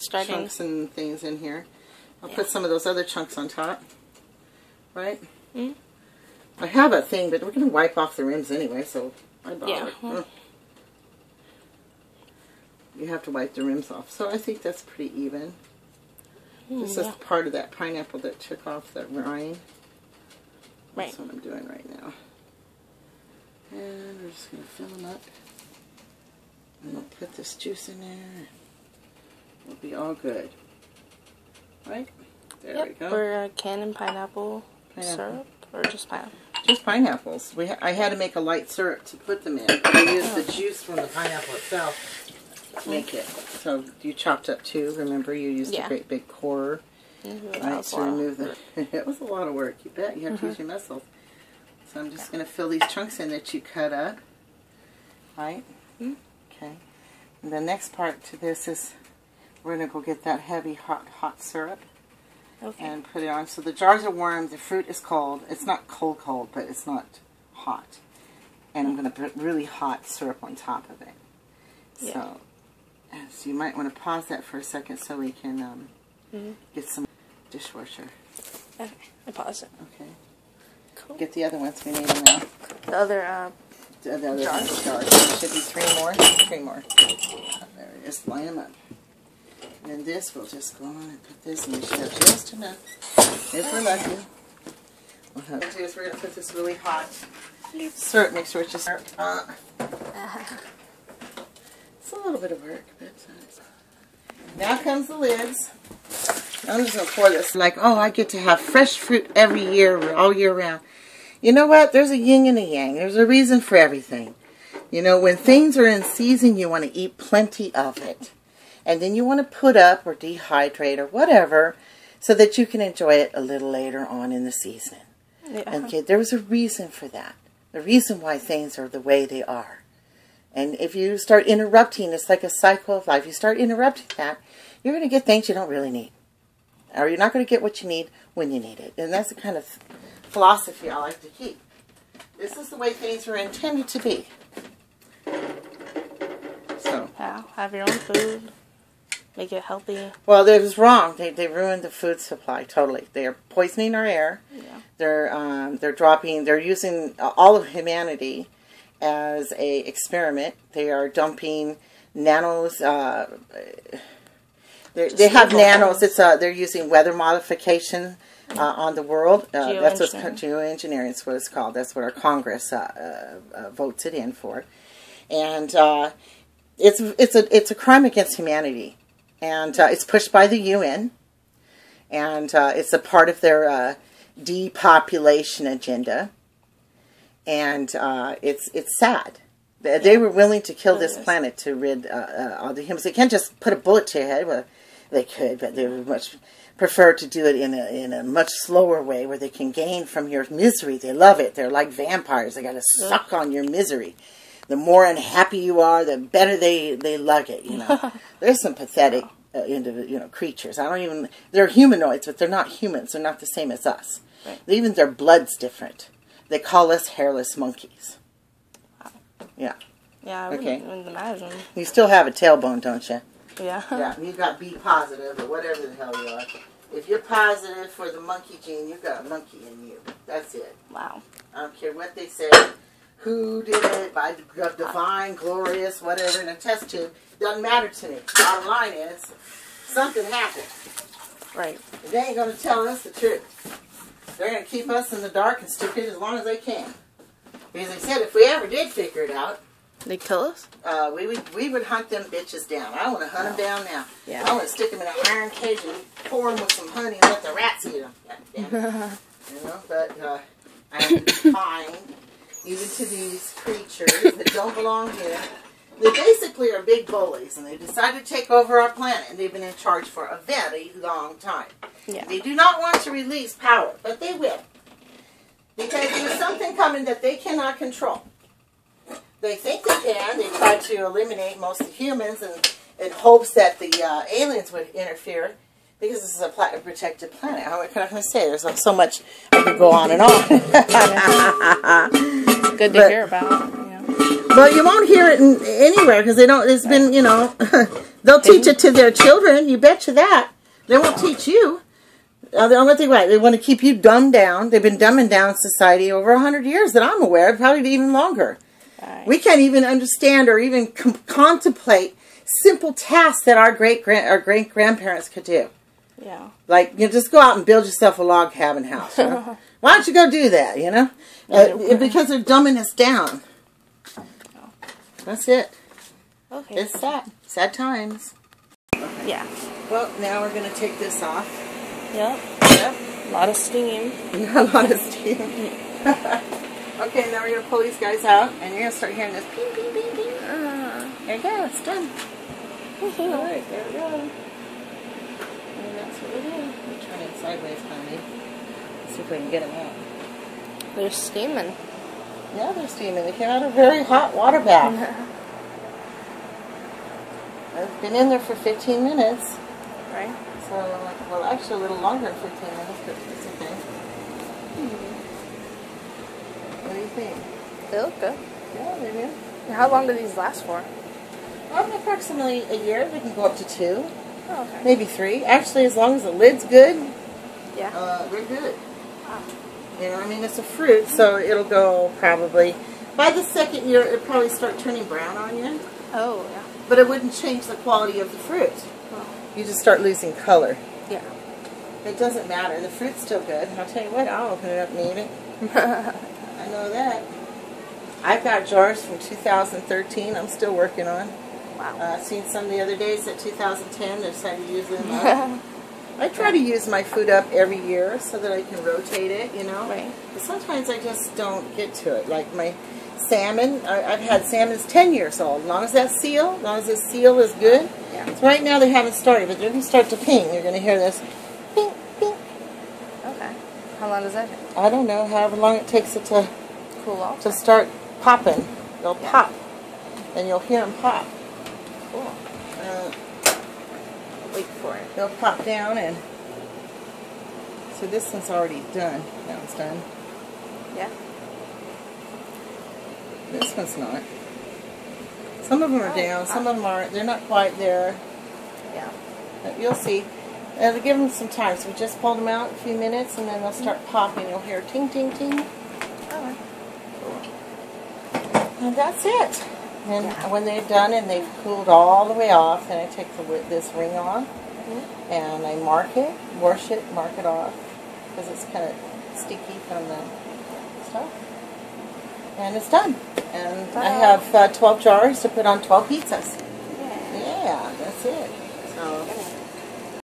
chunks and things in here. I'll put some of those other chunks on top. Right? Mm-hmm. I have a thing, but we're going to wipe off the rims anyway, so I bother. Yeah. You have to wipe the rims off. So I think that's pretty even. This is part of that pineapple that took off that rind. Right. That's what I'm doing right now. And we're just going to fill them up. And we'll put this juice in there. It'll be all good. Right? There we go. For cannon pineapple syrup or just pineapple? Just pineapples. I had to make a light syrup to put them in. I used the juice from the pineapple itself to make it. So you chopped up two. Remember, you used a great big core. Right, to remove the. It was a lot of work. You bet. You have to use your muscles. So I'm just going to fill these chunks in that you cut up. Right? Okay. And the next part to this is we're going to go get that heavy hot syrup. Okay. And put it on. So the jars are warm. The fruit is cold. It's not cold, but it's not hot. And I'm going to put really hot syrup on top of it. Yeah. So you might want to pause that for a second so we can get some dishwasher. Okay. I pause it. Okay. Cool. Get the other ones. We need them now. The other jars. There should be three more. There it is. Line them up. And then this, we'll just go on and put this, and we should have just enough. If we're lucky. What we're going to do is we're going to put this really hot syrup mixture, which is it's a little bit of work, but now comes the lids. I'm just going to pour this. Like, oh, I get to have fresh fruit every year, all year round. You know what? There's a yin and a yang. There's a reason for everything. You know, when things are in season, you want to eat plenty of it. And then you want to put up or dehydrate or whatever so that you can enjoy it a little later on in the season. Yeah. Okay, there was a reason for that. The reason why things are the way they are. And if you start interrupting, it's like a cycle of life. You start interrupting that, you're going to get things you don't really need. Or you're not going to get what you need when you need it. And that's the kind of philosophy I like to keep. This is the way things are intended to be. So. Yeah, have your own food. Make it healthy. Well, it was wrong. They ruined the food supply totally. They are poisoning our air. Yeah. They're using all of humanity as a experiment. They are dumping nanos. They have nanos. They're using weather modification on the world. That's what's geoengineering is what it's called. That's what our Congress votes it in for, and it's a crime against humanity. And it's pushed by the UN, and it's a part of their depopulation agenda. And it's sad. They were willing to kill this planet to rid all the humans. They can't just put a bullet to your head. Well, they could, but they would much prefer to do it in a much slower way where they can gain from your misery. They love it. They're like vampires. They got to suck on your misery. The more unhappy you are, the better they lug it, you know. There's some pathetic creatures. They're humanoids, but they're not humans. They're not the same as us. Right. Even their blood's different. They call us hairless monkeys. Wow. Yeah. Yeah, I wouldn't imagine. You still have a tailbone, don't you? Yeah. Yeah, you've got B positive or whatever the hell you are. If you're positive for the monkey gene, you've got a monkey in you. That's it. Wow. I don't care what they say. Who did it, by divine, glorious, whatever, in a test tube, doesn't matter to me. Bottom line is, something happened. Right. And they ain't going to tell us the truth. They're going to keep us in the dark and stupid as long as they can. Because they said if we ever did figure it out, they'd kill us? We would hunt them bitches down. I want to hunt them down now. Yeah. I want to stick them in an iron cage and pour them with some honey and let the rats eat them. But I'm fine. Even to these creatures that don't belong here. They basically are big bullies, and they decided to take over our planet, and they've been in charge for a very long time. Yeah. They do not want to release power, but they will. Because there's something coming that they cannot control. They think they can. They try to eliminate most of the humans in hopes that the aliens would interfere. Because this is a protected planet. What can I say? There's so much I could go on and on. It's good to hear about. Yeah. Well, you won't hear it anywhere because they don't. It's been, you know, they'll teach it to their children. You betcha that. They won't teach you. The only thing right, they want to keep you dumbed down. They've been dumbing down society over 100 years that I'm aware of, probably even longer. Right. We can't even understand or even contemplate simple tasks that our great grandparents could do. Yeah. Like, you know, just go out and build yourself a log cabin house. You know? Why don't you go do that, you know? Because they're dumbing us down. That's it. Okay. It's sad. Sad times. Okay. Yeah. Well, now we're going to take this off. Yep. Yep. A lot of steam. Yeah, a lot of steam. Okay, now we're going to pull these guys out, and you're going to start hearing this ping, ping, ping, ping. There you go. It's done. All right, there we go. And that's what we do. We're turning sideways, honey. Let's see if we can get them out. They're steaming. Yeah, they're steaming. They came out of a very hot water bath. I've been in there for 15 minutes. Right. So, well, actually a little longer than 15 minutes, but it's okay. What do you think? They look good. Yeah, they do. How long do these last for? Approximately a year. They can go up to 2. Oh, okay. Maybe 3. Actually, as long as the lid's good, yeah, they're good. Wow. You know, I mean, it's a fruit, so it'll go probably, by the second year, it'll probably start turning brown on you. Oh, yeah. But it wouldn't change the quality of the fruit. Oh. You just start losing color. Yeah. It doesn't matter. The fruit's still good. I'll tell you what, I'll open it up and eat it. I know that. I've got jars from 2013 I'm still working on. Wow. I've seen some the other days at 2010. They decided to use them up. I try to use my food up every year so that I can rotate it, you know. Right. But sometimes I just don't get to it. Like my salmon, I've had salmon's 10 years old. As long as this seal is good. Yeah. So right now they haven't started, but they're going to start to ping. You're going to hear this ping, ping. Okay. How long does that take? I don't know, however long it takes it to Cool off. to start popping. They'll pop. And you'll hear them pop. Cool. Wait for it. They'll pop down, and so this one's already done. That one's done. Yeah. This one's not. Some of them are down, some of them aren't. They're not quite there. Yeah. But you'll see. It'll give them some time. So we just pulled them out a few minutes, and then they'll start popping. You'll hear ting, ting, ting. Oh. And that's it. And when they're done and they've cooled all the way off, then I take this ring off, and I mark it, wash it, mark it off, because it's kind of sticky from the stuff. And it's done. And I have 12 jars to put on 12 pizzas. Yeah, that's it. So